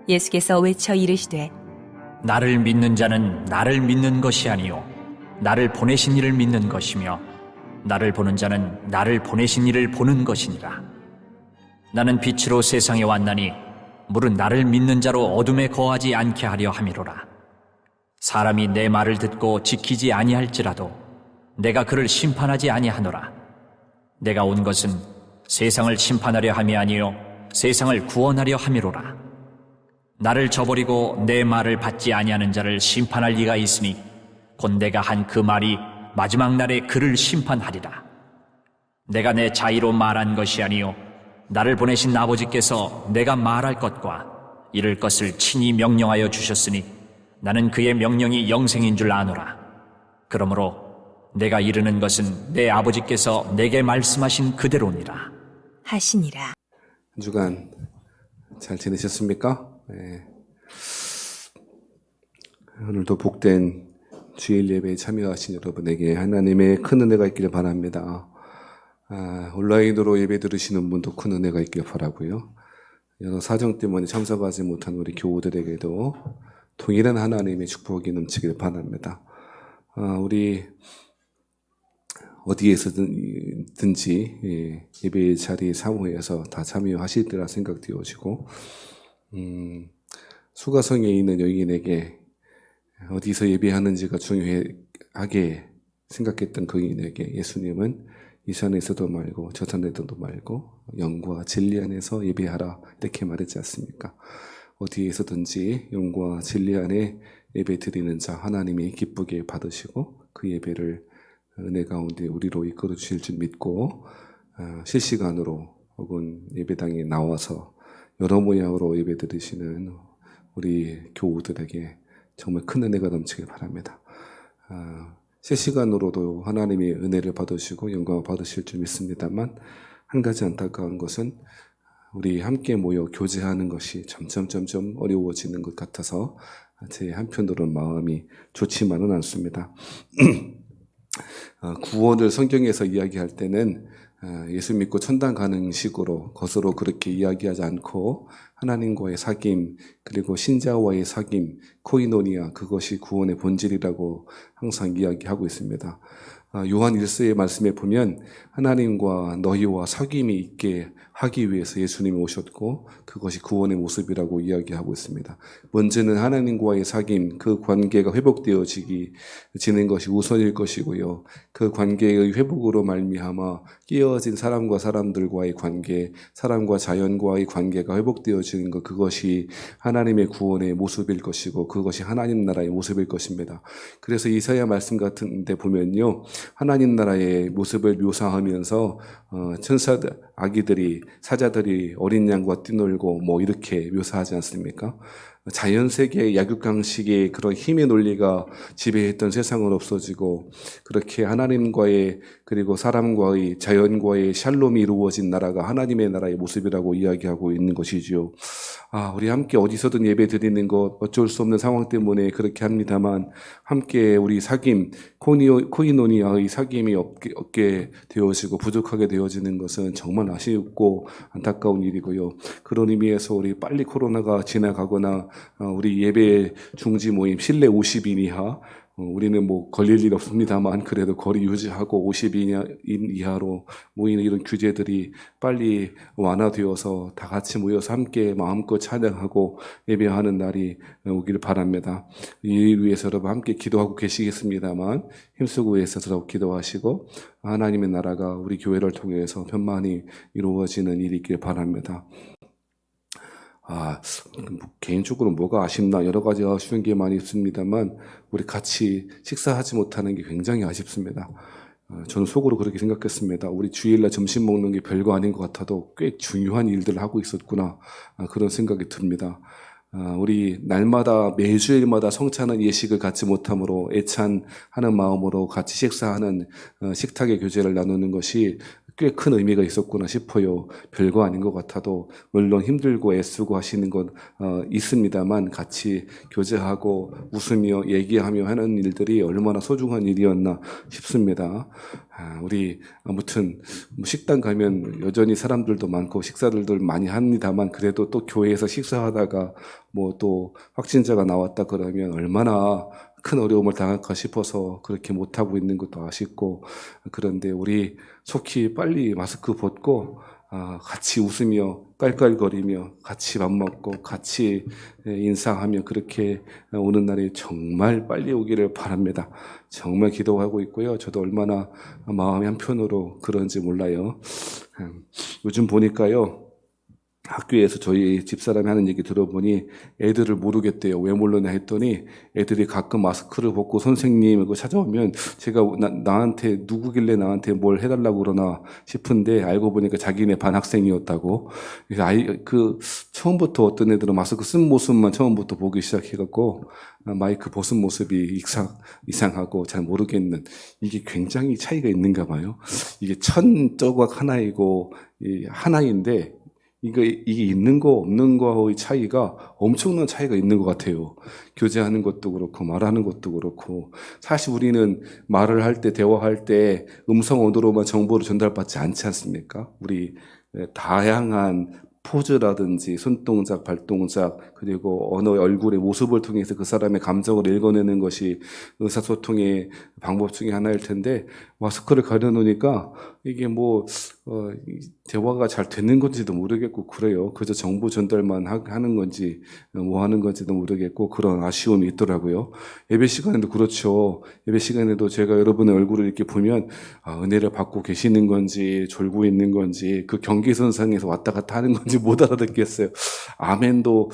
예수께서 외쳐 이르시되 나를 믿는 자는 나를 믿는 것이 아니요 나를 보내신 이를 믿는 것이며 나를 보는 자는 나를 보내신 이를 보는 것이니라. 나는 빛으로 세상에 왔나니 물은 나를 믿는 자로 어둠에 거하지 않게 하려 함이로라. 사람이 내 말을 듣고 지키지 아니할지라도 내가 그를 심판하지 아니하노라. 내가 온 것은 세상을 심판하려 함이 아니요 세상을 구원하려 함이로라. 나를 저버리고 내 말을 받지 아니하는 자를 심판할 리가 있으니 곧 내가 한 그 말이 마지막 날에 그를 심판하리라. 내가 내 자의로 말한 것이 아니요 나를 보내신 아버지께서 내가 말할 것과 이를 것을 친히 명령하여 주셨으니 나는 그의 명령이 영생인 줄 아노라. 그러므로 내가 이르는 것은 내 아버지께서 내게 말씀하신 그대로니라 하시니라. 한 주간 잘 지내셨습니까? 네. 오늘도 복된 주일 예배에 참여하신 여러분에게 하나님의 큰 은혜가 있기를 바랍니다. 온라인으로 예배 들으시는 분도 큰 은혜가 있기를 바라고요. 여러 사정 때문에 참석하지 못한 우리 교우들에게도 동일한 하나님의 축복이 넘치기를 바랍니다. 우리 어디에서든지 예배 자리 사무에서 다 참여하실 때라 생각되어지고 수가성에 있는 여인에게 어디서 예배하는지가 중요하게 생각했던 그인에게 예수님은 이 산에서도 말고 저 산에서도 말고 영과 진리 안에서 예배하라 이렇게 말했지 않습니까? 어디에서든지 영과 진리 안에 예배 드리는 자 하나님이 기쁘게 받으시고 그 예배를 은혜 가운데 우리로 이끌어 주실 줄 믿고 실시간으로 혹은 예배당에 나와서 여러 모양으로 예배 드리시는 우리 교우들에게 정말 큰 은혜가 넘치길 바랍니다. 실시간으로도 하나님의 은혜를 받으시고 영광을 받으실 줄 믿습니다만 한 가지 안타까운 것은 우리 함께 모여 교제하는 것이 점점 어려워지는 것 같아서 제 한편으로는 마음이 좋지만은 않습니다. 구원을 성경에서 이야기할 때는 예수 믿고 천당 가는 식으로 것으로 그렇게 이야기하지 않고 하나님과의 사귐 그리고 신자와의 사귐 코이노니아 그것이 구원의 본질이라고 항상 이야기하고 있습니다. 요한 1서의 말씀에 보면 하나님과 너희와 사귐이 있게 하기 위해서 예수님이 오셨고 그것이 구원의 모습이라고 이야기하고 있습니다. 먼저는 하나님과의 사귐 그 관계가 회복되어지는 것이 우선일 것이고요. 그 관계의 회복으로 말미암아 깨어진 사람과 사람들과의 관계, 사람과 자연과의 관계가 회복되어지는 것 그것이 하나님의 구원의 모습일 것이고 그것이 하나님 나라의 모습일 것입니다. 그래서 이사야 말씀 같은 데 보면요. 하나님 나라의 모습을 묘사하면서 천사들, 아기들이 사자들이 어린 양과 뛰놀고 뭐 이렇게 묘사하지 않습니까? 자연세계의 약육강식의 그런 힘의 논리가 지배했던 세상은 없어지고 그렇게 하나님과의 그리고 사람과의 자연과의 샬롬이 이루어진 나라가 하나님의 나라의 모습이라고 이야기하고 있는 것이지요. 우리 함께 어디서든 예배 드리는 것 어쩔 수 없는 상황 때문에 그렇게 합니다만 함께 우리 사귐 코이노니아의 사귐이 없게 되어지고 부족하게 되어지는 것은 정말 아쉽고 안타까운 일이고요. 그런 의미에서 우리 빨리 코로나가 지나가거나 우리 예배 중지 모임 실내 50인 이하 우리는 뭐 걸릴 일 없습니다만 그래도 거리 유지하고 50인 이하로 모이는 이런 규제들이 빨리 완화되어서 다 같이 모여서 함께 마음껏 찬양하고 예배하는 날이 오기를 바랍니다. 이를 위해서 여러분 함께 기도하고 계시겠습니다만 힘쓰고 위해서 기도하시고 하나님의 나라가 우리 교회를 통해서 편만히 이루어지는 일이 있길 바랍니다. 개인적으로 뭐가 아쉽나 여러 가지 아쉬운 게 많이 있습니다만 우리 같이 식사하지 못하는 게 굉장히 아쉽습니다. 저는 속으로 그렇게 생각했습니다. 우리 주일날 점심 먹는 게 별거 아닌 것 같아도 꽤 중요한 일들을 하고 있었구나 그런 생각이 듭니다. 우리 날마다 매주일마다 성찬은 예식을 갖지 못함으로 애찬하는 마음으로 같이 식사하는 식탁의 교제를 나누는 것이 꽤 큰 의미가 있었구나 싶어요. 별거 아닌 것 같아도 물론 힘들고 애쓰고 하시는 건 있습니다만 같이 교제하고 웃으며 얘기하며 하는 일들이 얼마나 소중한 일이었나 싶습니다. 우리 아무튼 뭐 식당 가면 여전히 사람들도 많고 식사들도 많이 합니다만 그래도 또 교회에서 식사하다가 뭐 또 확진자가 나왔다 그러면 얼마나 큰 어려움을 당할까 싶어서 그렇게 못하고 있는 것도 아쉽고, 그런데 우리 속히 빨리 마스크 벗고 같이 웃으며 깔깔거리며 같이 밥 먹고 같이 인사하며 그렇게 오는 날이 정말 빨리 오기를 바랍니다. 정말 기도하고 있고요. 저도 얼마나 마음이 한편으로 그런지 몰라요. 요즘 보니까요, 학교에서 저희 집사람이 하는 얘기 들어보니 애들을 모르겠대요. 왜 모르냐 했더니 애들이 가끔 마스크를 벗고 선생님 이거 찾아오면 제가 나한테 누구길래 나한테 뭘 해달라고 그러나 싶은데 알고 보니까 자기네 반 학생이었다고. 그래서 처음부터 어떤 애들은 마스크 쓴 모습만 처음부터 보기 시작해갖고 마이크 벗은 모습이 이상하고 잘 모르겠는, 이게 굉장히 차이가 있는가 봐요. 이게 천 조각 하나이고 하나인데 이게 있는 거 없는 거의 차이가 엄청난 차이가 있는 것 같아요. 교제하는 것도 그렇고 말하는 것도 그렇고, 사실 우리는 말을 할 때 대화할 때 음성 언어로만 정보를 전달받지 않지 않습니까? 우리 다양한 포즈라든지 손동작, 발동작, 그리고 언어, 얼굴의 모습을 통해서 그 사람의 감정을 읽어내는 것이 의사소통의 방법 중에 하나일 텐데, 마스크를 가려놓으니까 이게 대화가 잘 되는 건지도 모르겠고 그래요. 그저 정보 전달만 하는 건지 뭐 하는 건지도 모르겠고 그런 아쉬움이 있더라고요. 예배 시간에도 그렇죠. 예배 시간에도 제가 여러분의 얼굴을 이렇게 보면 은혜를 받고 계시는 건지 졸고 있는 건지 그 경계선상에서 왔다 갔다 하는 건지 못 알아듣겠어요. 아멘도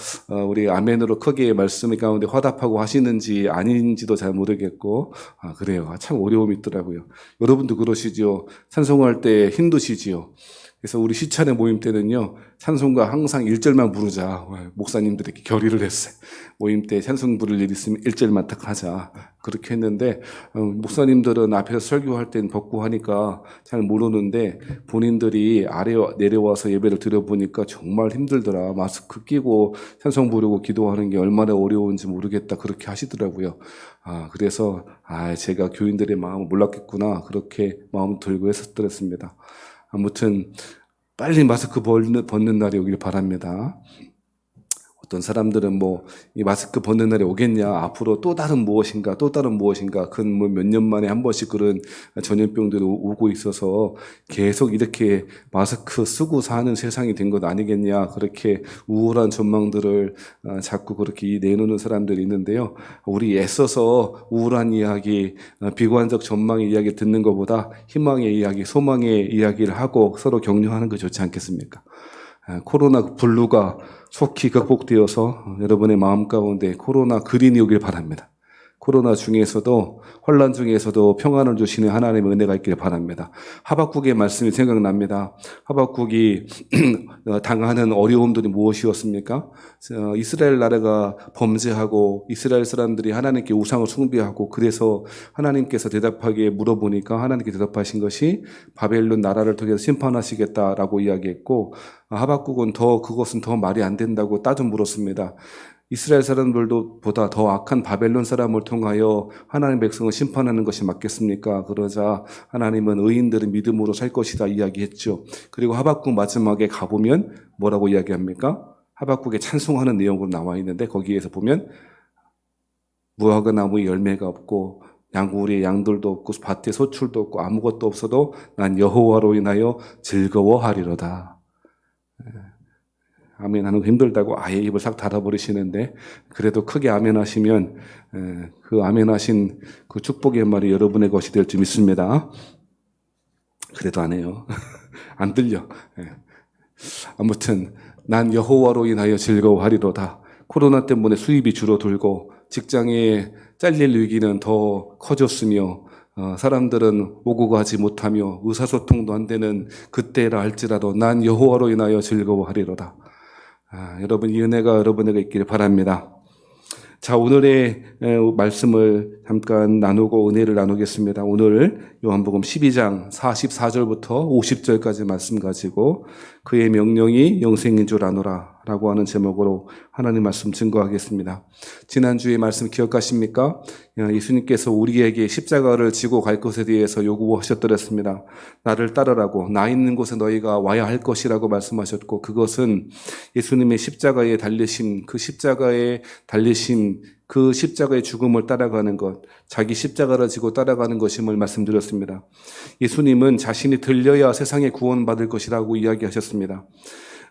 우리 아멘으로 크게 말씀 가운데 화답하고 하시는지 아닌지도 잘 모르겠고 그래요. 참 어려움이 있더라고요. 여러분도 그러시죠. 찬송할 때 힘드시지요. 그래서 우리 시찬의 모임 때는요, 찬송가 항상 1절만 부르자. 목사님들이 이렇게 결의를 했어요. 모임 때 찬송 부를 일 있으면 1절만 딱 하자. 그렇게 했는데, 목사님들은 앞에서 설교할 땐 벗고 하니까 잘 모르는데, 본인들이 아래 내려와서 예배를 드려보니까 정말 힘들더라. 마스크 끼고 찬송 부르고 기도하는 게 얼마나 어려운지 모르겠다. 그렇게 하시더라고요. 그래서, 제가 교인들의 마음을 몰랐겠구나. 그렇게 마음 들고 했었더랬습니다. 아무튼 빨리 마스크 벗는 날이 오길 바랍니다. 어떤 사람들은 이 마스크 벗는 날이 오겠냐, 앞으로 또 다른 무엇인가, 그건 몇 년 만에 한 번씩 그런 전염병들이 오고 있어서 계속 이렇게 마스크 쓰고 사는 세상이 된 것 아니겠냐, 그렇게 우울한 전망들을 자꾸 그렇게 내놓는 사람들이 있는데요. 우리 애써서 우울한 이야기, 비관적 전망의 이야기 듣는 것보다 희망의 이야기, 소망의 이야기를 하고 서로 격려하는 거 좋지 않겠습니까? 코로나 블루가 속히 극복되어서 여러분의 마음 가운데 코로나 그린이 오길 바랍니다. 코로나 중에서도 혼란 중에서도 평안을 주시는 하나님의 은혜가 있길 바랍니다. 하박국의 말씀이 생각납니다. 하박국이 당하는 어려움들이 무엇이었습니까? 이스라엘 나라가 범죄하고 이스라엘 사람들이 하나님께 우상을 숭배하고 그래서 하나님께서 대답하게 물어보니까 하나님께 대답하신 것이 바벨론 나라를 통해서 심판하시겠다라고 이야기했고, 하박국은 그것은 더 말이 안 된다고 따져 물었습니다. 이스라엘 사람들도 보다 더 악한 바벨론 사람을 통하여 하나님 백성을 심판하는 것이 맞겠습니까? 그러자 하나님은 의인들은 믿음으로 살 것이다 이야기했죠. 그리고 하박국 마지막에 가보면 뭐라고 이야기합니까? 하박국에 찬송하는 내용으로 나와 있는데 거기에서 보면 무화과 나무에 열매가 없고 우리의 양들도 없고 밭에 소출도 없고 아무것도 없어도 난 여호와로 인하여 즐거워하리로다. 아멘 하는 거 힘들다고 아예 입을 싹 닫아버리시는데, 그래도 크게 아멘 하시면 그 아멘 하신 그 축복의 말이 여러분의 것이 될 줄 믿습니다. 그래도 안 해요. 안 들려. 아무튼 난 여호와로 인하여 즐거워하리로다. 코로나 때문에 수입이 줄어들고 직장에 잘릴 위기는 더 커졌으며 사람들은 오고 가지 못하며 의사소통도 안 되는 그때라 할지라도 난 여호와로 인하여 즐거워하리로다. 여러분 이 은혜가 여러분에게 있기를 바랍니다. 자, 오늘의 말씀을 잠깐 나누고 은혜를 나누겠습니다. 오늘 요한복음 12장 44절부터 50절까지 말씀 가지고 그의 명령이 영생인 줄 아노라 라고 하는 제목으로 하나님 말씀 증거하겠습니다. 지난주에 말씀 기억하십니까? 예수님께서 우리에게 십자가를 지고 갈 것에 대해서 요구하셨더랬습니다. 나를 따르라고, 나 있는 곳에 너희가 와야 할 것이라고 말씀하셨고, 그것은 예수님의 십자가에 달리심, 그 십자가에 달리심, 그 십자가의 죽음을 따라가는 것, 자기 십자가를 지고 따라가는 것임을 말씀드렸습니다. 예수님은 자신이 들려야 세상에 구원받을 것이라고 이야기하셨습니다.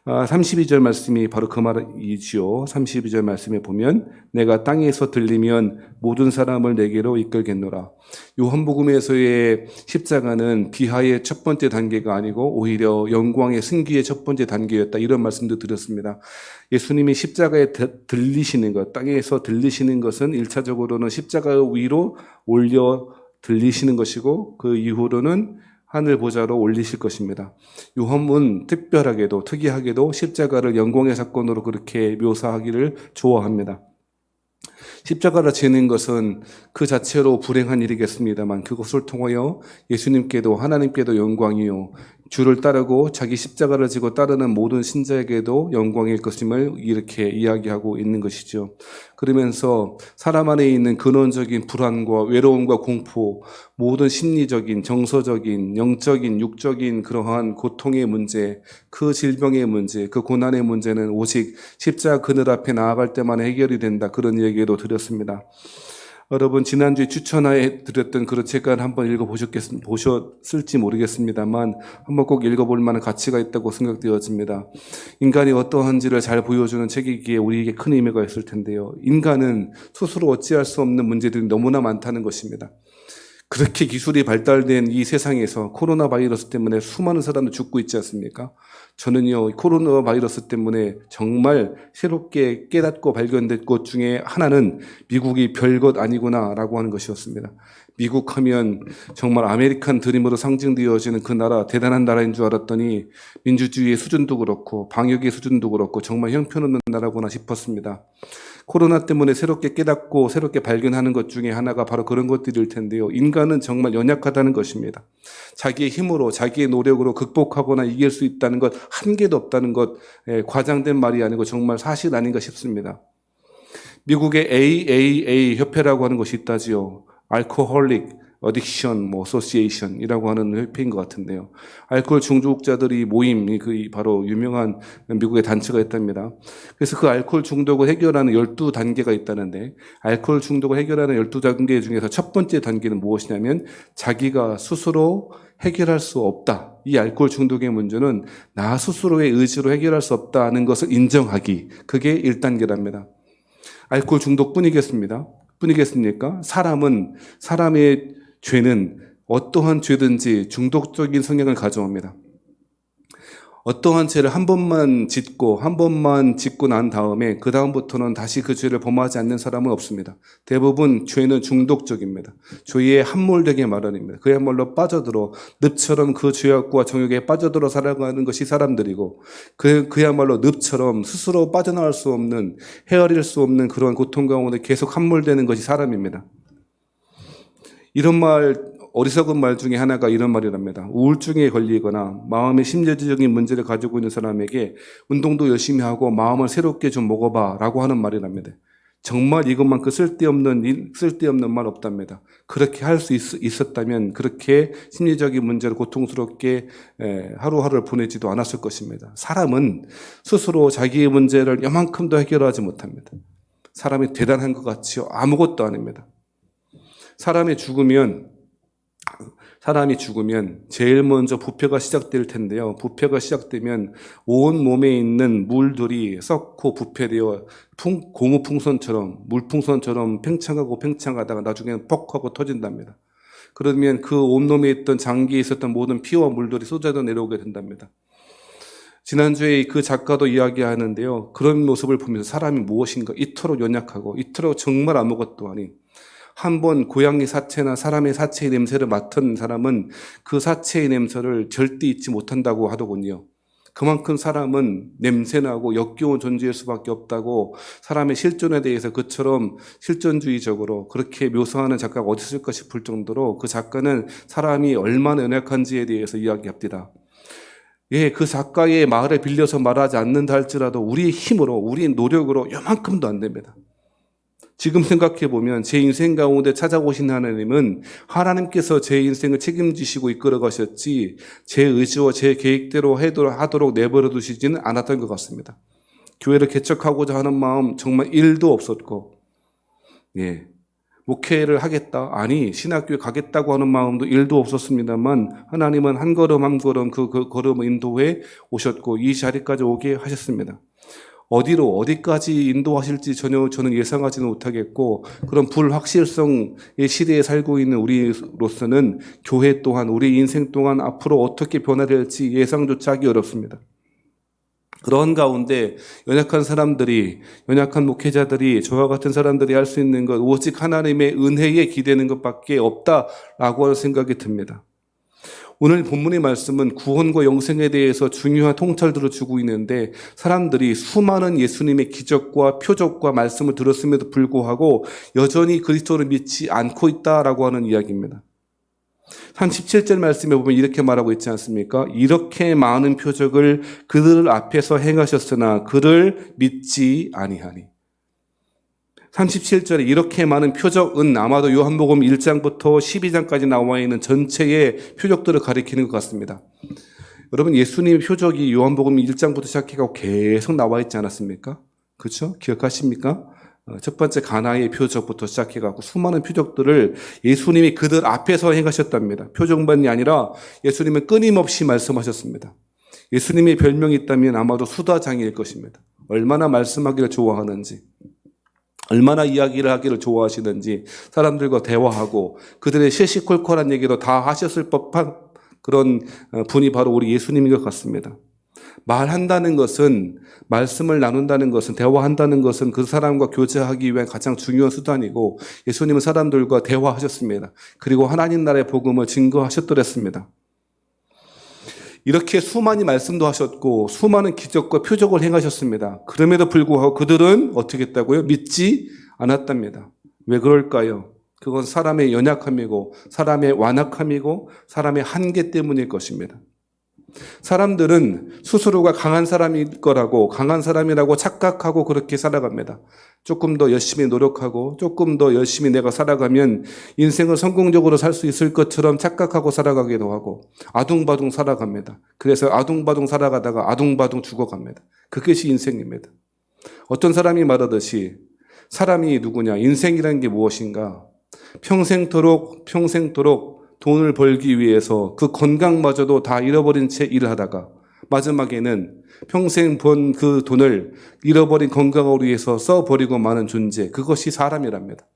32절 말씀이 바로 그 말이지요. 32절 말씀에 보면 내가 땅에서 들리면 모든 사람을 내게로 이끌겠노라. 요한복음에서의 십자가는 비하의 첫 번째 단계가 아니고 오히려 영광의 승기의 첫 번째 단계였다. 이런 말씀도 드렸습니다. 예수님이 십자가에 들리시는 것, 땅에서 들리시는 것은 1차적으로는 십자가 위로 올려 들리시는 것이고 그 이후로는 하늘 보좌로 올리실 것입니다. 요한은 특별하게도 특이하게도 십자가를 영광의 사건으로 그렇게 묘사하기를 좋아합니다. 십자가를 지는 것은 그 자체로 불행한 일이겠습니다만 그것을 통하여 예수님께도 하나님께도 영광이요 주를 따르고 자기 십자가를 지고 따르는 모든 신자에게도 영광일 것임을 이렇게 이야기하고 있는 것이죠. 그러면서 사람 안에 있는 근원적인 불안과 외로움과 공포, 모든 심리적인, 정서적인, 영적인, 육적인 그러한 고통의 문제, 그 질병의 문제, 그 고난의 문제는 오직 십자가 그늘 앞에 나아갈 때만 해결이 된다. 그런 얘기도 드렸습니다. 여러분 지난주에 추천해 드렸던 그런 책을 한번 보셨을지 모르겠습니다만 한번 꼭 읽어볼 만한 가치가 있다고 생각되어집니다. 인간이 어떠한지를 잘 보여주는 책이기에 우리에게 큰 의미가 있을 텐데요. 인간은 스스로 어찌할 수 없는 문제들이 너무나 많다는 것입니다. 그렇게 기술이 발달된 이 세상에서 코로나 바이러스 때문에 수많은 사람들 죽고 있지 않습니까? 저는요, 코로나 바이러스 때문에 정말 새롭게 깨닫고 발견된 것 중에 하나는 미국이 별것 아니구나라고 하는 것이었습니다. 미국 하면 정말 아메리칸 드림으로 상징되어지는 그 나라, 대단한 나라인 줄 알았더니 민주주의의 수준도 그렇고 방역의 수준도 그렇고 정말 형편없는 나라구나 싶었습니다. 코로나 때문에 새롭게 깨닫고 새롭게 발견하는 것 중에 하나가 바로 그런 것들일 텐데요. 인간은 정말 연약하다는 것입니다. 자기의 힘으로 자기의 노력으로 극복하거나 이길 수 있다는 것 한 개도 없다는 것, 과장된 말이 아니고 정말 사실 아닌가 싶습니다. 미국의 AAA 협회라고 하는 것이 있다지요. 알코홀릭 어딕션 어소시에이션이라고 하는 협회인 것 같은데요. 알코올 중독자들이 모임, 그 바로 유명한 미국의 단체가 있답니다. 그래서 그 알코올 중독을 해결하는 12단계가 있다는데 알코올 중독을 해결하는 12단계 중에서 첫 번째 단계는 무엇이냐면 자기가 스스로 해결할 수 없다. 이 알코올 중독의 문제는 나 스스로의 의지로 해결할 수 없다는 것을 인정하기. 그게 1단계랍니다. 알코올 중독뿐이겠습니까? 사람의 죄는 어떠한 죄든지 중독적인 성향을 가져옵니다. 어떠한 죄를 한 번만 짓고 난 다음에 그 다음부터는 다시 그 죄를 범하지 않는 사람은 없습니다. 대부분 죄는 중독적입니다. 죄에 함몰되게 마련입니다. 그야말로 빠져들어 늪처럼 그 죄악과 정욕에 빠져들어 살아가는 것이 사람들이고 그야말로 늪처럼 스스로 빠져나올 수 없는 헤아릴 수 없는 그런 고통 가운데 계속 함몰되는 것이 사람입니다. 이런 어리석은 말 중에 하나가 이런 말이랍니다. 우울증에 걸리거나 마음의 심리적인 문제를 가지고 있는 사람에게 운동도 열심히 하고 마음을 새롭게 좀 먹어봐 라고 하는 말이랍니다. 정말 이것만큼 쓸데없는 말 없답니다. 그렇게 할 수 있었다면 그렇게 심리적인 문제를 고통스럽게 하루하루를 보내지도 않았을 것입니다. 사람은 스스로 자기의 문제를 요만큼도 해결하지 못합니다. 사람이 대단한 것 같지요? 아무것도 아닙니다. 사람이 죽으면 제일 먼저 부패가 시작될 텐데요. 부패가 시작되면 온 몸에 있는 물들이 썩고 부패되어 고무풍선처럼 물풍선처럼 팽창하다가 나중에는 퍽 하고 터진답니다. 그러면 그 온몸에 있던 장기에 있었던 모든 피와 물들이 쏟아져 내려오게 된답니다. 지난주에 그 작가도 이야기하는데요. 그런 모습을 보면서 사람이 무엇인가 이토록 연약하고 이토록 정말 아무것도 아닌 한번 고양이 사체나 사람의 사체의 냄새를 맡은 사람은 그 사체의 냄새를 절대 잊지 못한다고 하더군요. 그만큼 사람은 냄새나고 역겨운 존재일 수밖에 없다고 사람의 실존에 대해서 그처럼 실존주의적으로 그렇게 묘사하는 작가가 어디 있을까 싶을 정도로 그 작가는 사람이 얼마나 연약한지에 대해서 이야기합니다. 예, 그 작가의 말을 빌려서 말하지 않는다 할지라도 우리의 힘으로, 우리의 노력으로 요만큼도 안 됩니다. 지금 생각해보면 제 인생 가운데 찾아오신 하나님은 하나님께서 제 인생을 책임지시고 이끌어 가셨지 제 의지와 제 계획대로 하도록 내버려 두시지는 않았던 것 같습니다. 교회를 개척하고자 하는 마음 정말 1도 없었고, 예, 목회를 하겠다, 아니 신학교에 가겠다고 하는 마음도 1도 없었습니다만 하나님은 한 걸음 한 걸음 그 걸음을 인도해 오셨고 이 자리까지 오게 하셨습니다. 어디로 어디까지 인도하실지 전혀 저는 예상하지는 못하겠고, 그런 불확실성의 시대에 살고 있는 우리로서는 교회 또한 우리 인생 동안 앞으로 어떻게 변화될지 예상조차 하기 어렵습니다. 그런 가운데 연약한 사람들이, 연약한 목회자들이, 저와 같은 사람들이 할 수 있는 것 오직 하나님의 은혜에 기대는 것밖에 없다라고 하는 생각이 듭니다. 오늘 본문의 말씀은 구원과 영생에 대해서 중요한 통찰들을 주고 있는데 사람들이 수많은 예수님의 기적과 표적과 말씀을 들었음에도 불구하고 여전히 그리스도를 믿지 않고 있다라고 하는 이야기입니다. 37절 말씀에 보면 이렇게 말하고 있지 않습니까? 이렇게 많은 표적을 그들 앞에서 행하셨으나 그를 믿지 아니하니. 37절에 이렇게 많은 표적은 아마도 요한복음 1장부터 12장까지 나와 있는 전체의 표적들을 가리키는 것 같습니다. 여러분, 예수님의 표적이 요한복음 1장부터 시작해서 계속 나와 있지 않았습니까? 그렇죠? 기억하십니까? 첫 번째 가나의 표적부터 시작해갖고 수많은 표적들을 예수님이 그들 앞에서 행하셨답니다. 표적만이 아니라 예수님은 끊임없이 말씀하셨습니다. 예수님의 별명이 있다면 아마도 수다장일 것입니다. 얼마나 말씀하기를 좋아하는지, 얼마나 이야기를 하기를 좋아하시는지 사람들과 대화하고 그들의 시시콜콜한 얘기도 다 하셨을 법한 그런 분이 바로 우리 예수님인 것 같습니다. 말한다는 것은, 말씀을 나눈다는 것은, 대화한다는 것은 그 사람과 교제하기 위한 가장 중요한 수단이고 예수님은 사람들과 대화하셨습니다. 그리고 하나님 나라의 복음을 증거하셨더랬습니다. 이렇게 수많이 말씀도 하셨고 수많은 기적과 표적을 행하셨습니다. 그럼에도 불구하고 그들은 어떻게 했다고요? 믿지 않았답니다. 왜 그럴까요? 그건 사람의 연약함이고 사람의 완악함이고 사람의 한계 때문일 것입니다. 사람들은 스스로가 강한 사람일 거라고, 강한 사람이라고 착각하고 그렇게 살아갑니다. 조금 더 열심히 노력하고 조금 더 열심히 내가 살아가면 인생을 성공적으로 살 수 있을 것처럼 착각하고 살아가기도 하고 아둥바둥 살아갑니다. 그래서 아둥바둥 살아가다가 아둥바둥 죽어갑니다. 그것이 인생입니다. 어떤 사람이 말하듯이 사람이 누구냐, 인생이라는 게 무엇인가, 평생토록 돈을 벌기 위해서 그 건강마저도 다 잃어버린 채 일을 하다가 마지막에는 평생 번 그 돈을 잃어버린 건강을 위해서 써버리고 마는 존재, 그것이 사람이랍니다.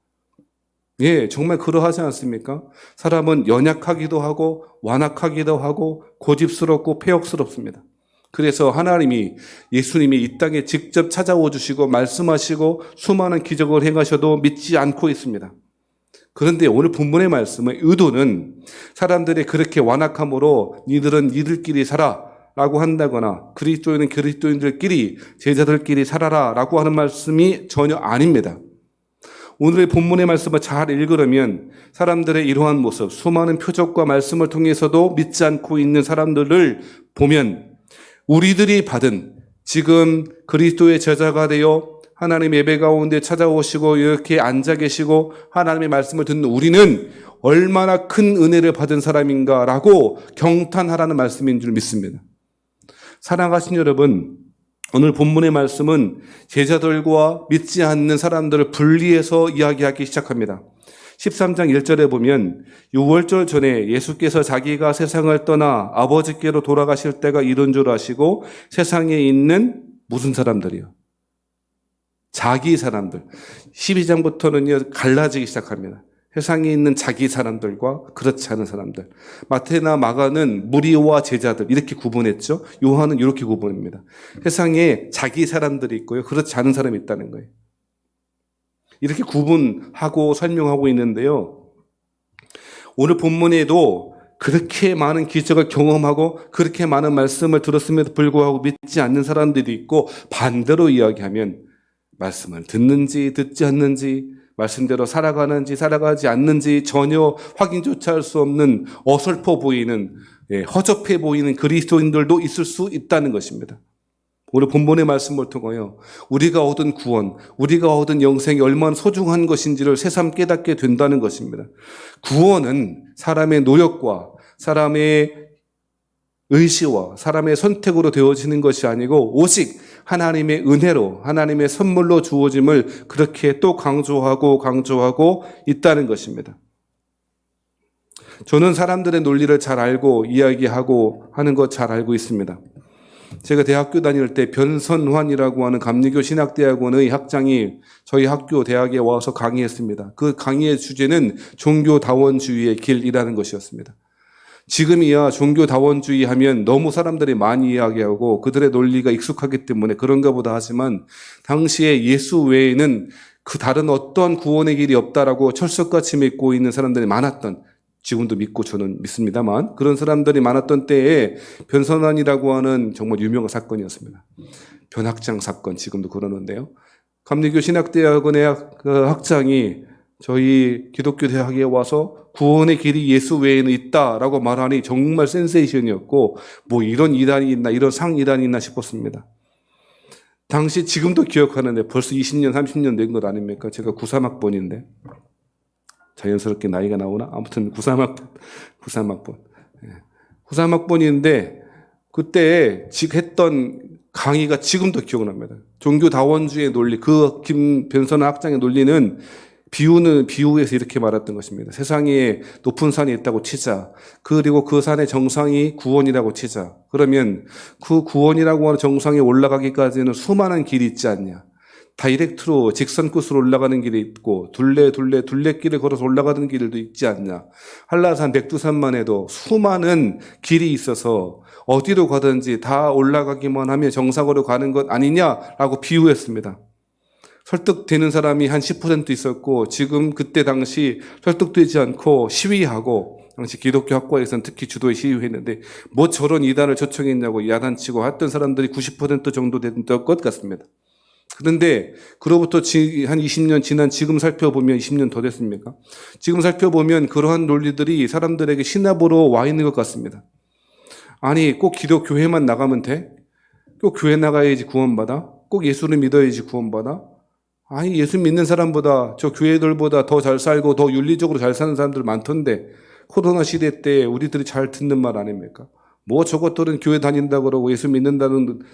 예, 정말 그러하지 않습니까? 사람은 연약하기도 하고 완악하기도 하고 고집스럽고 폐역스럽습니다. 그래서 하나님이, 예수님이 이 땅에 직접 찾아오 주시고 말씀하시고 수많은 기적을 행하셔도 믿지 않고 있습니다. 그런데 오늘 본문의 말씀의 의도는 사람들이 그렇게 완악함으로 니들은 니들끼리 살아 라고 한다거나 그리스도인은 그리스도인들끼리, 제자들끼리 살아라 라고 하는 말씀이 전혀 아닙니다. 오늘의 본문의 말씀을 잘 읽으려면 사람들의 이러한 모습, 수많은 표적과 말씀을 통해서도 믿지 않고 있는 사람들을 보면 우리들이 받은, 지금 그리스도의 제자가 되어 하나님 예배 가운데 찾아오시고 이렇게 앉아 계시고 하나님의 말씀을 듣는 우리는 얼마나 큰 은혜를 받은 사람인가라고 경탄하라는 말씀인 줄 믿습니다. 사랑하신 여러분, 오늘 본문의 말씀은 제자들과 믿지 않는 사람들을 분리해서 이야기하기 시작합니다. 13장 1절에 보면 6월절 전에 예수께서 자기가 세상을 떠나 아버지께로 돌아가실 때가 이른 줄 아시고 세상에 있는 무슨 사람들이요? 자기 사람들. 12장부터는요 갈라지기 시작합니다. 세상에 있는 자기 사람들과 그렇지 않은 사람들. 마태나 마가는 무리와 제자들 이렇게 구분했죠. 요한은 이렇게 구분합니다. 세상에 자기 사람들이 있고요, 그렇지 않은 사람이 있다는 거예요. 이렇게 구분하고 설명하고 있는데요. 오늘 본문에도 그렇게 많은 기적을 경험하고 그렇게 많은 말씀을 들었음에도 불구하고 믿지 않는 사람들이 있고, 반대로 이야기하면 말씀을 듣는지 듣지 않는지, 말씀대로 살아가는지 살아가지 않는지 전혀 확인조차 할 수 없는 어설퍼 보이는, 허접해 보이는 그리스도인들도 있을 수 있다는 것입니다. 오늘 본문의 말씀을 통하여 우리가 얻은 구원, 우리가 얻은 영생이 얼마나 소중한 것인지를 새삼 깨닫게 된다는 것입니다. 구원은 사람의 노력과 사람의 의지와 사람의 선택으로 되어지는 것이 아니고 오직 하나님의 은혜로, 하나님의 선물로 주어짐을 그렇게 또 강조하고 있다는 것입니다. 저는 사람들의 논리를 잘 알고 이야기하고 하는 것 잘 알고 있습니다. 제가 대학교 다닐 때 변선환이라고 하는 감리교 신학대학원의 학장이 저희 학교 대학에 와서 강의했습니다. 그 강의의 주제는 종교다원주의의 길이라는 것이었습니다. 지금이야 종교다원주의 하면 너무 사람들이 많이 이야기하고 그들의 논리가 익숙하기 때문에 그런가 보다 하지만, 당시에 예수 외에는 그 다른 어떤 구원의 길이 없다라고 철석같이 믿고 있는 사람들이 많았던, 지금도 믿고 저는 믿습니다만 그런 사람들이 많았던 때에 변선환이라고 하는 정말 유명한 사건이었습니다. 변학장 사건, 지금도 그러는데요. 감리교 신학대학원의 학장이 저희 기독교 대학에 와서 구원의 길이 예수 외에는 있다라고 말하니 정말 센세이션이었고, 뭐 이런 이단이 있나, 이런 상이단이 있나 싶었습니다. 당시 지금도 기억하는데 벌써 20년, 30년 된 것 아닙니까? 제가 93학번인데. 자연스럽게 나이가 나오나? 아무튼 93학번. 93학번인데 그때 했던 강의가 지금도 기억납니다. 종교다원주의 논리, 그 김변선환 학장의 논리는 비유에서 이렇게 말했던 것입니다. 세상에 높은 산이 있다고 치자. 그리고 그 산의 정상이 구원이라고 치자. 그러면 그 구원이라고 하는 정상에 올라가기까지는 수많은 길이 있지 않냐. 다이렉트로 직선 끝으로 올라가는 길이 있고 둘레길을 걸어서 올라가는 길도 있지 않냐. 한라산, 백두산만 해도 수많은 길이 있어서 어디로 가든지 다 올라가기만 하면 정상으로 가는 것 아니냐라고 비유했습니다. 설득되는 사람이 한 10% 있었고, 지금 그때 당시 설득되지 않고 시위하고, 당시 기독교 학과에서는 특히 주도에 시위했는데 뭐 저런 이단을 초청했냐고 야단치고 했던 사람들이 90% 정도 됐던 것 같습니다. 그런데 그로부터 한 20년 지난 지금 살펴보면, 20년 더 됐습니까? 지금 살펴보면 그러한 논리들이 사람들에게 신압으로 와 있는 것 같습니다. 아니, 꼭 기독교회만 나가면 돼? 꼭 교회 나가야지 구원받아? 꼭 예수를 믿어야지 구원받아? 아니, 예수 믿는 사람보다, 저 교회들보다 더 잘 살고 더 윤리적으로 잘 사는 사람들 많던데, 코로나 시대 때 우리들이 잘 듣는 말 아닙니까? 뭐 저것들은 교회 다닌다 그러고 예수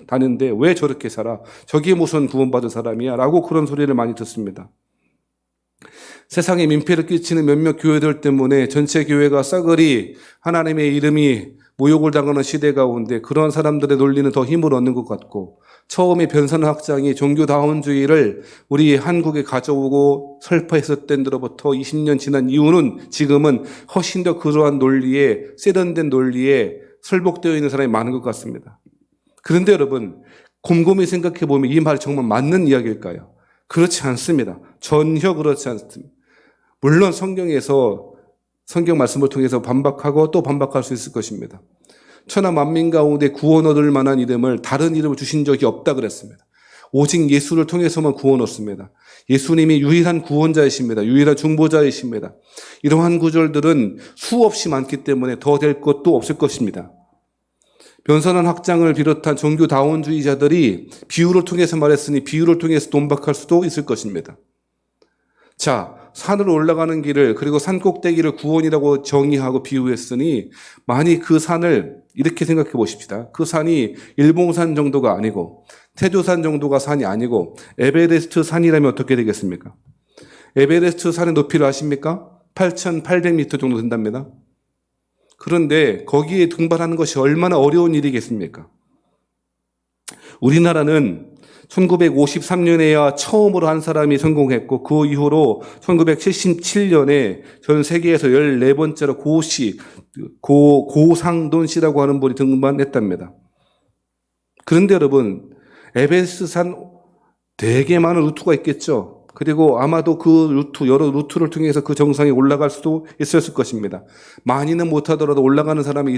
다니는데 왜 저렇게 살아? 저게 무슨 구원받은 사람이야? 라고 그런 소리를 많이 듣습니다. 세상에 민폐를 끼치는 몇몇 교회들 때문에 전체 교회가 싸그리 하나님의 이름이 모욕을 당하는 시대 가운데 그런 사람들의 논리는 더 힘을 얻는 것 같고, 처음에 변선환 학장이 종교다원주의를 우리 한국에 가져오고 설파했었던 데로부터 20년 지난 이후는 지금은 훨씬 더 그러한 논리에, 세련된 논리에 설복되어 있는 사람이 많은 것 같습니다. 그런데 여러분, 곰곰이 생각해 보면 이 말이 정말 맞는 이야기일까요? 그렇지 않습니다. 전혀 그렇지 않습니다. 물론 성경에서, 성경 말씀을 통해서 반박하고 또 반박할 수 있을 것입니다. 천하 만민 가운데 구원 얻을 만한 이름을 다른 이름을 주신 적이 없다 그랬습니다. 오직 예수를 통해서만 구원 얻습니다. 예수님이 유일한 구원자이십니다. 유일한 중보자이십니다. 이러한 구절들은 수없이 많기 때문에 더 될 것도 없을 것입니다. 변선환 학장을 비롯한 종교다원주의자들이 비유를 통해서 말했으니 비유를 통해서 돈박할 수도 있을 것입니다. 자, 산으로 올라가는 길을, 그리고 산 꼭대기를 구원이라고 정의하고 비유했으니 만약 그 산을 이렇게 생각해 보십시다. 그 산이 일봉산 정도가 아니고 태조산 정도가 산이 아니고 에베레스트 산이라면 어떻게 되겠습니까? 에베레스트 산의 높이를 아십니까? 8,800m 정도 된답니다. 그런데 거기에 등반하는 것이 얼마나 어려운 일이겠습니까? 우리나라는 1953년에야 처음으로 한 사람이 성공했고, 그 이후로 1977년에 전 세계에서 14번째로 고상돈 씨라고 하는 분이 등반했답니다. 그런데 여러분, 에베레스트 산 되게 많은 루트가 있겠죠. 그리고 아마도 여러 루트를 통해서 그 정상에 올라갈 수도 있었을 것입니다. 많이는 못하더라도 올라가는 사람이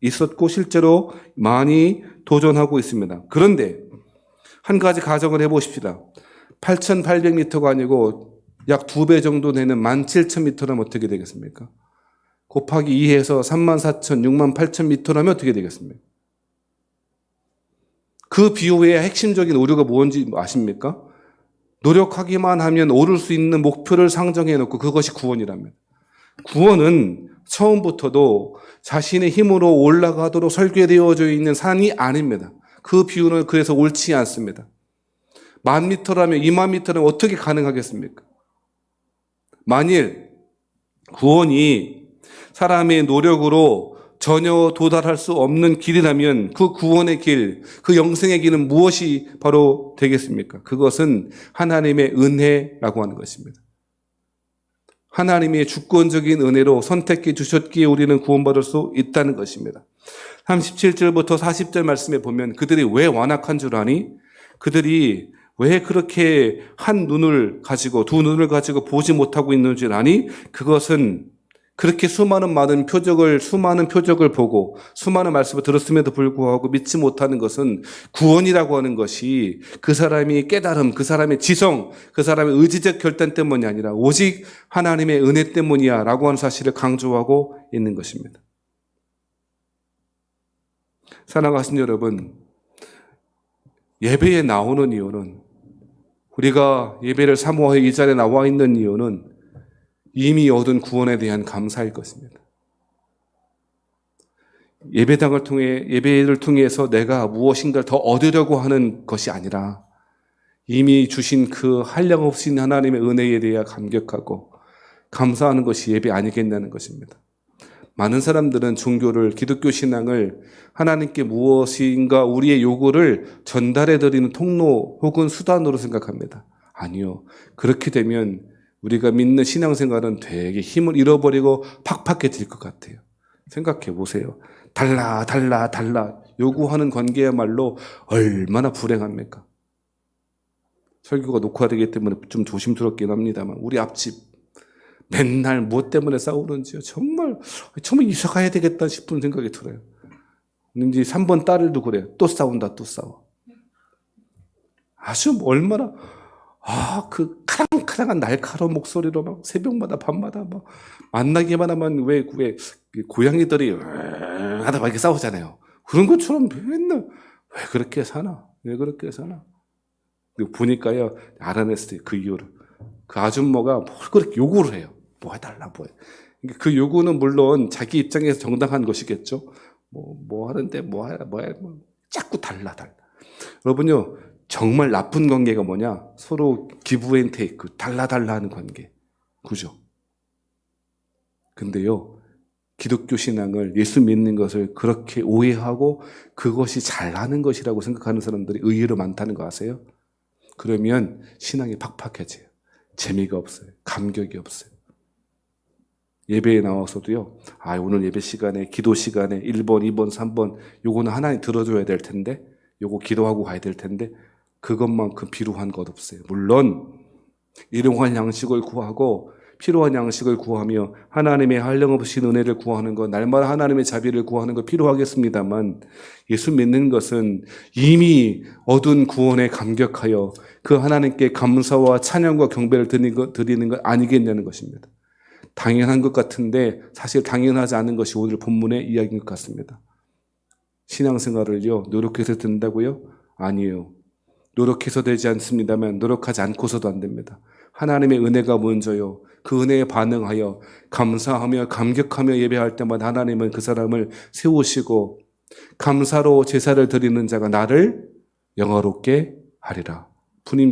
있었고 실제로 많이 도전하고 있습니다. 그런데 한 가지 가정을 해보십시다. 8,800m가 아니고 약 2배 정도 되는 17,000m라면 어떻게 되겠습니까? 곱하기 2해서 34,000, 68,000m라면 어떻게 되겠습니까? 그 비유의 핵심적인 오류가 뭔지 아십니까? 노력하기만 하면 오를 수 있는 목표를 상정해 놓고 그것이 구원이라면. 구원은 처음부터도 자신의 힘으로 올라가도록 설계되어져 있는 산이 아닙니다. 그 비유는 그래서 옳지 않습니다. 10,000m라면 20,000m라면 어떻게 가능하겠습니까? 만일 구원이 사람의 노력으로 전혀 도달할 수 없는 길이라면 그 구원의 길, 그 영생의 길은 무엇이 바로 되겠습니까? 그것은 하나님의 은혜라고 하는 것입니다. 하나님의 주권적인 은혜로 선택해 주셨기에 우리는 구원받을 수 있다는 것입니다. 37절부터 40절 말씀에 보면 그들이 왜 완악한 줄 아니? 그들이 왜 그렇게 한 눈을 가지고 두 눈을 가지고 보지 못하고 있는 줄 아니? 그것은 그렇게 수많은 표적을 보고 수많은 말씀을 들었음에도 불구하고 믿지 못하는 것은 구원이라고 하는 것이 그 사람이 깨달음, 그 사람의 지성, 그 사람의 의지적 결단 때문이 아니라 오직 하나님의 은혜 때문이야 라고 하는 사실을 강조하고 있는 것입니다. 사랑하신 여러분, 예배에 나오는 이유는 우리가 예배를 사모하여 이 자리에 나와 있는 이유는 이미 얻은 구원에 대한 감사일 것입니다. 예배를 통해서 내가 무엇인가를 더 얻으려고 하는 것이 아니라 이미 주신 그 한량없인 하나님의 은혜에 대해 감격하고 감사하는 것이 예배 아니겠냐는 것입니다. 많은 사람들은 종교를, 기독교 신앙을 하나님께 무엇인가 우리의 요구를 전달해 드리는 통로 혹은 수단으로 생각합니다. 아니요. 그렇게 되면 우리가 믿는 신앙생활은 되게 힘을 잃어버리고 팍팍해질 것 같아요. 생각해 보세요. 달라 요구하는 관계야말로 얼마나 불행합니까? 설교가 녹화되기 때문에 좀 조심스럽긴 합니다만 우리 앞집 맨날 무엇 때문에 싸우는지요. 정말 이사 가야 되겠다 싶은 생각이 들어요. 이제 3번 딸도 그래요. 또 싸운다, 또 싸워. 아주 얼마나 그 카랑카랑한 날카로운 목소리로 막 새벽마다 밤마다 막 만나기만 하면 왜 고양이들이 하다 막 이렇게 싸우잖아요. 그런 것처럼 맨날 왜 그렇게 사나? 보니까요, 알아냈어요. 그 이유를. 그 아줌마가 뭘 그렇게 요구를 해요. 뭐 해달라, 뭐 해. 그 요구는 물론 자기 입장에서 정당한 것이겠죠. 뭐 하는데, 자꾸 달라. 여러분요, 정말 나쁜 관계가 뭐냐? 서로 기브 앤 테이크, 달라 하는 관계. 그죠? 근데요, 기독교 신앙을, 예수 믿는 것을 그렇게 오해하고 그것이 잘하는 것이라고 생각하는 사람들이 의외로 많다는 거 아세요? 그러면 신앙이 팍팍해져요. 재미가 없어요. 감격이 없어요. 예배에 나와서도요, 오늘 예배 시간에, 기도 시간에 1번, 2번, 3번, 요거는 하나님 들어줘야 될 텐데, 요거 기도하고 가야 될 텐데, 그것만큼 비루한 것 없어요. 물론 일용할 양식을 구하고 필요한 양식을 구하며 하나님의 한량없으신 은혜를 구하는 것, 날마다 하나님의 자비를 구하는 것 필요하겠습니다만 예수 믿는 것은 이미 얻은 구원에 감격하여 그 하나님께 감사와 찬양과 경배를 드리는 것 아니겠냐는 것입니다. 당연한 것 같은데 사실 당연하지 않은 것이 오늘 본문의 이야기인 것 같습니다. 신앙생활을요, 노력해서 된다고요? 아니에요. 노력해서 되지 않습니다만 노력하지 않고서도 안 됩니다. 하나님의 은혜가 먼저요. 그 은혜에 반응하여 감사하며 감격하며 예배할 때마다 하나님은 그 사람을 세우시고 감사로 제사를 드리는 자가 나를 영화롭게 하리라.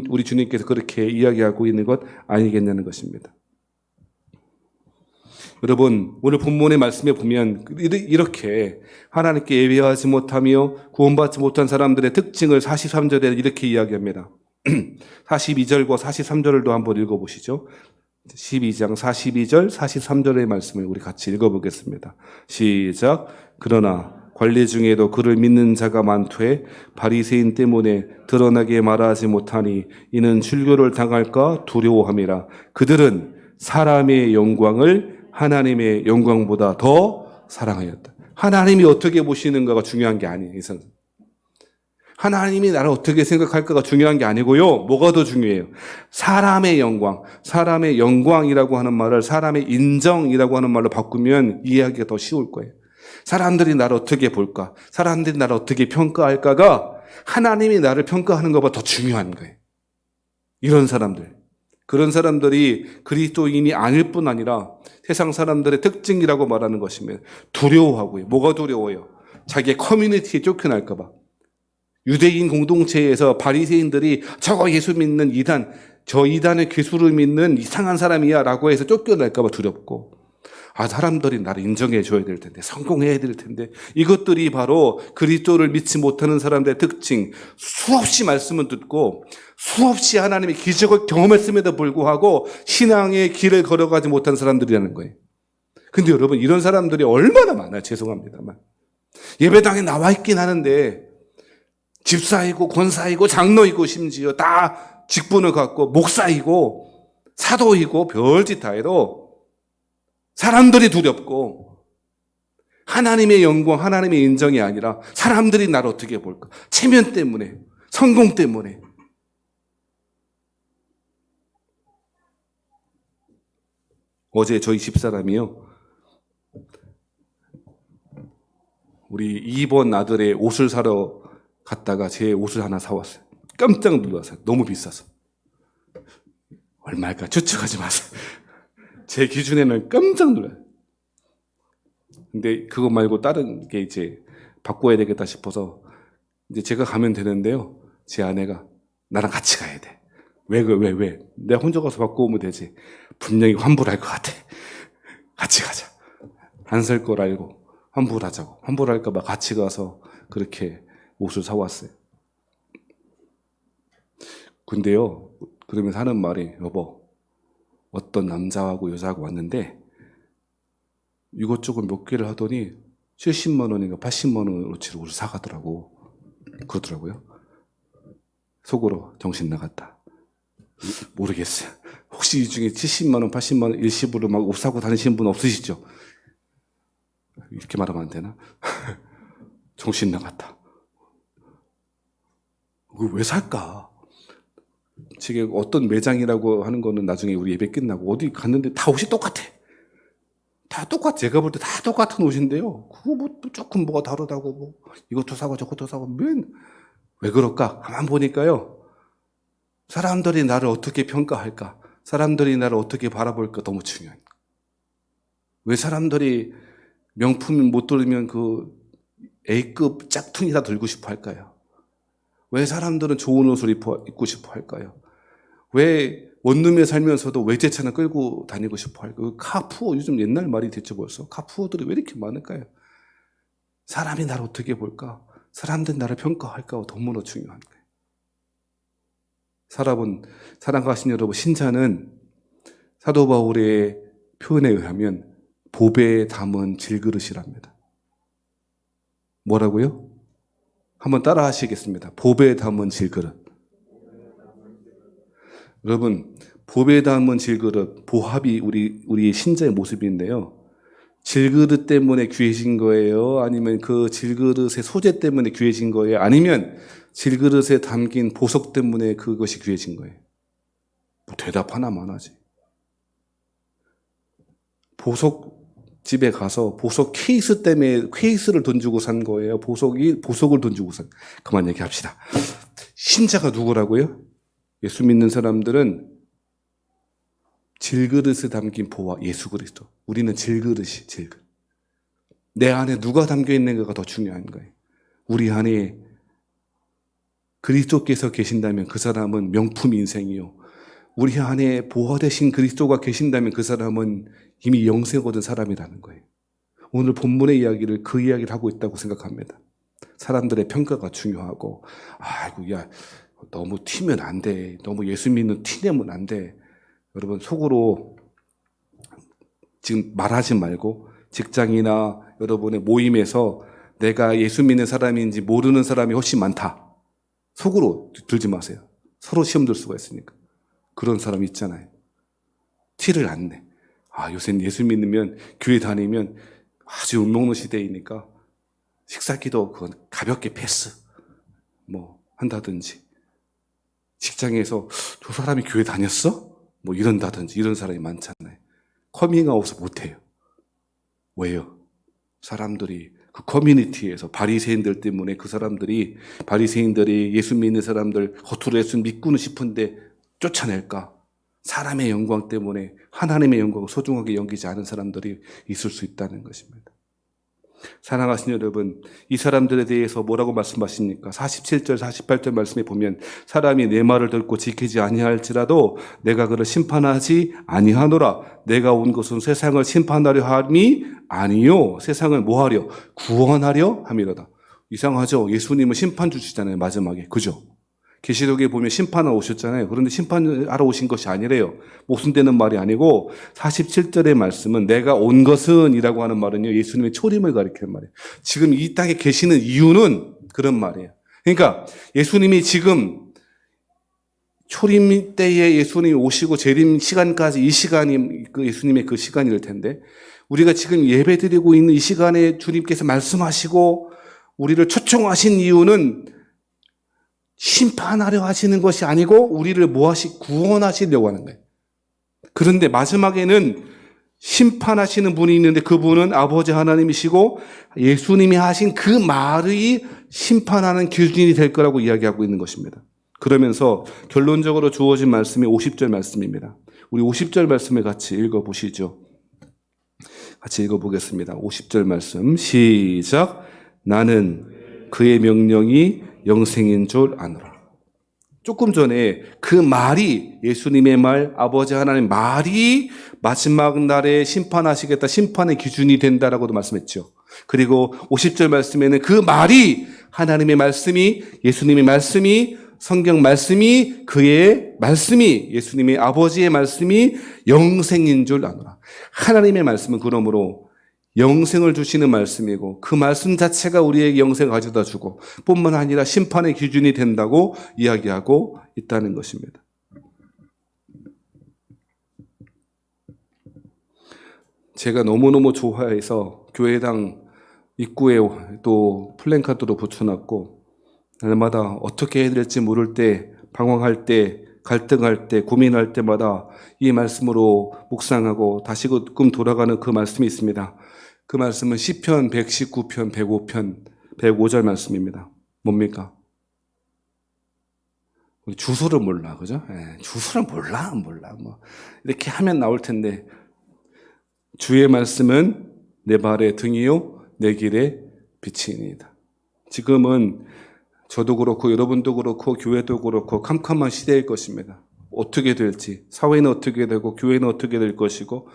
우리 주님께서 그렇게 이야기하고 있는 것 아니겠냐는 것입니다. 여러분, 오늘 본문의 말씀에 보면 이렇게 하나님께 예배하지 못하며 구원받지 못한 사람들의 특징을 43절에 이렇게 이야기합니다. 42절과 43절을 또 한번 읽어보시죠. 12장 42절, 43절의 말씀을 우리 같이 읽어보겠습니다. 시작. 그러나 관리 중에도 그를 믿는 자가 많되 바리새인 때문에 드러나게 말하지 못하니 이는 출교를 당할까 두려워함이라. 그들은 사람의 영광을 하나님의 영광보다 더 사랑하였다. 하나님이 어떻게 보시는가가 중요한 게 아니에요. 하나님이 나를 어떻게 생각할까가 중요한 게 아니고요. 뭐가 더 중요해요? 사람의 영광. 사람의 영광이라고 하는 말을 사람의 인정이라고 하는 말로 바꾸면 이해하기가 더 쉬울 거예요. 사람들이 나를 어떻게 볼까? 사람들이 나를 어떻게 평가할까가 하나님이 나를 평가하는 것보다 더 중요한 거예요. 이런 사람들. 그런 사람들이 그리스도인이 아닐 뿐 아니라 세상 사람들의 특징이라고 말하는 것이면 두려워하고요. 뭐가 두려워요? 자기의 커뮤니티에 쫓겨날까 봐. 유대인 공동체에서 바리새인들이 저거 예수 믿는 이단, 저 이단의 괴수를 믿는 이상한 사람이야 라고 해서 쫓겨날까 봐 두렵고, 사람들이 나를 인정해 줘야 될 텐데, 성공해야 될 텐데, 이것들이 바로 그리스도를 믿지 못하는 사람들의 특징. 수없이 말씀을 듣고 수없이 하나님의 기적을 경험했음에도 불구하고 신앙의 길을 걸어가지 못한 사람들이라는 거예요. 근데 여러분, 이런 사람들이 얼마나 많아요. 죄송합니다만. 예배당에 나와 있긴 하는데 집사이고 권사이고 장로이고 심지어 다 직분을 갖고 목사이고 사도이고 별짓 다 해도 사람들이 두렵고 하나님의 영광, 하나님의 인정이 아니라 사람들이 나를 어떻게 볼까? 체면 때문에, 성공 때문에. 어제 저희 집사람이요, 우리 2번 아들의 옷을 사러 갔다가 제 옷을 하나 사왔어요. 깜짝 놀랐어요. 너무 비싸서. 얼마일까? 추측하지 마세요. 제 기준에는 깜짝 놀라요. 근데 그거 말고 다른 게 이제 바꿔야 되겠다 싶어서 이제 제가 가면 되는데요. 제 아내가 나랑 같이 가야 돼. 왜? 내가 혼자 가서 바꿔 오면 되지. 분명히 환불할 것 같아. 같이 가자. 안 살 걸 알고 환불하자고. 환불할까 봐 같이 가서 그렇게 옷을 사왔어요. 근데요, 그러면서 하는 말이, 여보, 어떤 남자하고 여자하고 왔는데 이것저것 몇 개를 하더니 70만 원인가 80만 원어치로 옷을 사가더라고. 그러더라고요. 속으로 정신 나갔다. 모르겠어요. 혹시 이 중에 70만 원, 80만 원 일시불로 막 옷 사고 다니시는 분 없으시죠? 이렇게 말하면 안 되나? 정신 나갔다. 그걸 왜 살까? 지금 어떤 매장이라고 하는 거는 나중에 우리 예배 끝나고 어디 갔는데 다 옷이 똑같아. 다 똑같아. 제가 볼 때 다 똑같은 옷인데요. 그거 뭐 조금 뭐가 다르다고 뭐 이것도 사고 저것도 사고 왜 그럴까? 가만 보니까요. 사람들이 나를 어떻게 평가할까? 사람들이 나를 어떻게 바라볼까? 너무 중요해. 왜 사람들이 명품 못 들으면 그 A급 짝퉁이라 들고 싶어 할까요? 왜 사람들은 좋은 옷을 입고 싶어 할까요? 왜 원룸에 살면서도 외제차는 끌고 다니고 싶어 할까요? 카푸어, 요즘 옛날 말이 됐죠 벌써. 카푸어들이 왜 이렇게 많을까요? 사람이 나를 어떻게 볼까? 사람들이 나를 평가할까가 너무나 중요한 거예요. 사랑하신 여러분, 신자는 사도 바울의 표현에 의하면 보배에 담은 질그릇이랍니다. 뭐라고요? 한번 따라 하시겠습니다. 보배에 담은 질그릇. 여러분, 보배에 담은 질그릇, 보합이 우리 신자의 모습인데요. 질그릇 때문에 귀해진 거예요? 아니면 그 질그릇의 소재 때문에 귀해진 거예요? 아니면 질그릇에 담긴 보석 때문에 그것이 귀해진 거예요? 뭐 대답 하나만 하지. 보석 집에 가서 보석 케이스 때문에 케이스를 돈 주고 산 거예요? 보석을 돈 주고 산. 그만 얘기합시다. 신자가 누구라고요? 예수 믿는 사람들은 질그릇에 담긴 보화, 예수 그리스도. 우리는 질그릇이 질그릇. 내 안에 누가 담겨 있는가가 더 중요한 거예요. 우리 안에 그리스도께서 계신다면 그 사람은 명품 인생이요. 우리 안에 보화 되신 그리스도가 계신다면 그 사람은 이미 영생 얻은 사람이라는 거예요. 오늘 본문의 이야기를 그 이야기를 하고 있다고 생각합니다. 사람들의 평가가 중요하고, 아이고, 야, 너무 튀면 안 돼. 너무 예수 믿는 티 내면 안 돼. 여러분, 속으로 지금 말하지 말고 직장이나 여러분의 모임에서 내가 예수 믿는 사람인지 모르는 사람이 훨씬 많다. 속으로 들지 마세요. 서로 시험 들 수가 있으니까. 그런 사람 있잖아요. 티를 안 내. 요새 예수 믿으면, 교회 다니면 아주 욕먹는 시대이니까 식사기도 그건 가볍게 패스 한다든지, 직장에서 저 사람이 교회 다녔어? 이런다든지, 이런 사람이 많잖아요. 커밍아웃을 못해요. 왜요? 사람들이 그 커뮤니티에서 바리새인들 때문에 바리새인들이 예수 믿는 사람들 겉으로 예수 믿고는 싶은데 쫓아낼까? 사람의 영광 때문에 하나님의 영광을 소중하게 여기지 않은 사람들이 있을 수 있다는 것입니다. 사랑하시는 여러분, 이 사람들에 대해서 뭐라고 말씀하십니까? 47절, 48절 말씀에 보면 사람이 내 말을 듣고 지키지 아니할지라도 내가 그를 심판하지 아니하노라. 내가 온 것은 세상을 심판하려 함이 아니요. 세상을 뭐하려? 구원하려 함이로다. 이상하죠? 예수님은 심판 주시잖아요, 마지막에. 그죠? 계시록에 보면 심판하러 오셨잖아요. 그런데 심판하러 오신 것이 아니래요. 모순되는 말이 아니고 47절의 말씀은 내가 온 것은 이라고 하는 말은요, 예수님의 초림을 가리키는 말이에요. 지금 이 땅에 계시는 이유는 그런 말이에요. 그러니까 예수님이 지금 초림 때에 예수님이 오시고 재림 시간까지 이 시간이 예수님의 그 시간일 텐데, 우리가 지금 예배 드리고 있는 이 시간에 주님께서 말씀하시고 우리를 초청하신 이유는 심판하려 하시는 것이 아니고 우리를 구원하시려고 하는 거예요. 그런데 마지막에는 심판하시는 분이 있는데 그분은 아버지 하나님이시고 예수님이 하신 그 말이 심판하는 기준이 될 거라고 이야기하고 있는 것입니다. 그러면서 결론적으로 주어진 말씀이 50절 말씀입니다. 우리 50절 말씀을 같이 읽어보시죠. 같이 읽어보겠습니다. 50절 말씀 시작. 나는 그의 명령이 영생인 줄 아노라. 조금 전에 그 말이, 예수님의 말, 아버지 하나님 말이 마지막 날에 심판하시겠다, 심판의 기준이 된다라고도 말씀했죠. 그리고 50절 말씀에는 그 말이, 하나님의 말씀이, 예수님의 말씀이, 성경 말씀이, 그의 말씀이, 예수님의 아버지의 말씀이 영생인 줄 아노라. 하나님의 말씀은 그러므로 영생을 주시는 말씀이고 그 말씀 자체가 우리에게 영생을 가져다 주고 뿐만 아니라 심판의 기준이 된다고 이야기하고 있다는 것입니다. 제가 너무너무 좋아해서 교회당 입구에 또 플랜카드로 붙여놨고, 날마다 어떻게 해야 될지 모를 때, 방황할 때, 갈등할 때, 고민할 때마다 이 말씀으로 묵상하고 다시금 돌아가는 그 말씀이 있습니다. 그 말씀은 시편 119편, 105편, 105절 말씀입니다. 뭡니까? 주소를 몰라, 그죠? 주소를 몰라. 이렇게 하면 나올 텐데, 주의 말씀은 내 발의 등이요, 내 길의 빛이니이다. 지금은 저도 그렇고 여러분도 그렇고 교회도 그렇고 캄캄한 시대일 것입니다. 어떻게 될지, 사회는 어떻게 되고 교회는 어떻게 될 것이고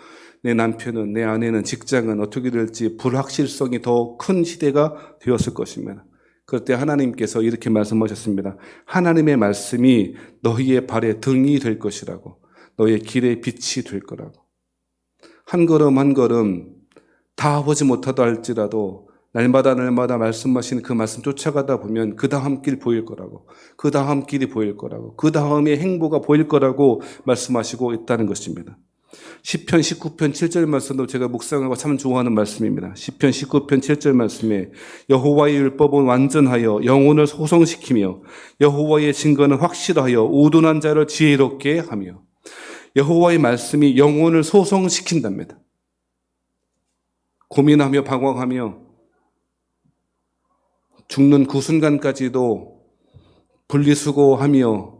내 남편은, 내 아내는, 직장은 어떻게 될지 불확실성이 더 큰 시대가 되었을 것입니다. 그럴 때 하나님께서 이렇게 말씀하셨습니다. 하나님의 말씀이 너희의 발의 등이 될 것이라고, 너희의 길의 빛이 될 거라고. 한 걸음 한 걸음 다 보지 못하다 할지라도 날마다 말씀하시는 그 말씀 쫓아가다 보면 그 다음 길 보일 거라고, 그 다음 길이 보일 거라고, 그 다음의 행보가 보일 거라고 말씀하시고 있다는 것입니다. 시편 19편 7절 말씀도 제가 묵상하고 참 좋아하는 말씀입니다. 시편 19편 7절 말씀에 여호와의 율법은 완전하여 영혼을 소성시키며 여호와의 증거는 확실하여 우둔한 자를 지혜롭게 하며, 여호와의 말씀이 영혼을 소성시킨답니다. 고민하며 방황하며 죽는 그 순간까지도 분리수거하며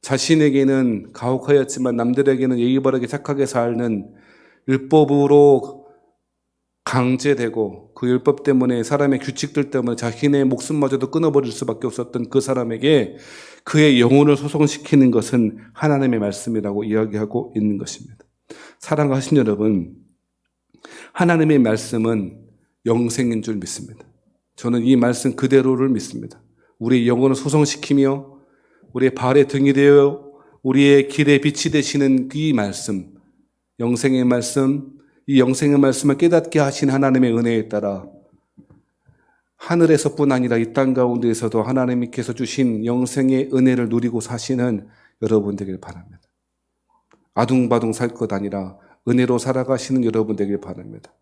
자신에게는 가혹하였지만 남들에게는 예의 바르게 착하게 살는 율법으로 강제되고 그 율법 때문에, 사람의 규칙들 때문에 자신의 목숨마저도 끊어버릴 수밖에 없었던 그 사람에게 그의 영혼을 소성시키는 것은 하나님의 말씀이라고 이야기하고 있는 것입니다. 사랑하신 여러분, 하나님의 말씀은 영생인 줄 믿습니다. 저는 이 말씀 그대로를 믿습니다. 우리의 영혼을 소성시키며 우리의 발의 등이 되어 우리의 길의 빛이 되시는 이 말씀, 영생의 말씀, 이 영생의 말씀을 깨닫게 하신 하나님의 은혜에 따라 하늘에서뿐 아니라 이 땅 가운데에서도 하나님께서 주신 영생의 은혜를 누리고 사시는 여러분 되길 바랍니다. 아둥바둥 살 것 아니라 은혜로 살아가시는 여러분 되길 바랍니다.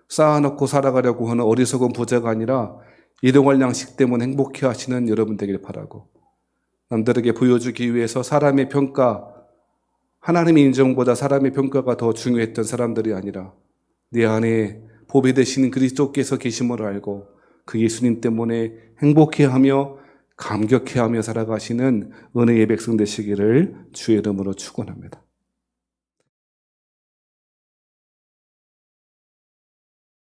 쌓아놓고 살아가려고 하는 어리석은 부자가 아니라 일용할 양식 때문에 행복해 하시는 여러분 되길 바라고, 남들에게 보여주기 위해서 사람의 평가, 하나님의 인정보다 사람의 평가가 더 중요했던 사람들이 아니라 내 안에 보배 되시는 그리스도께서 계심을 알고 그 예수님 때문에 행복해하며 감격해하며 살아가시는 은혜의 백성 되시기를 주의 이름으로 축원합니다.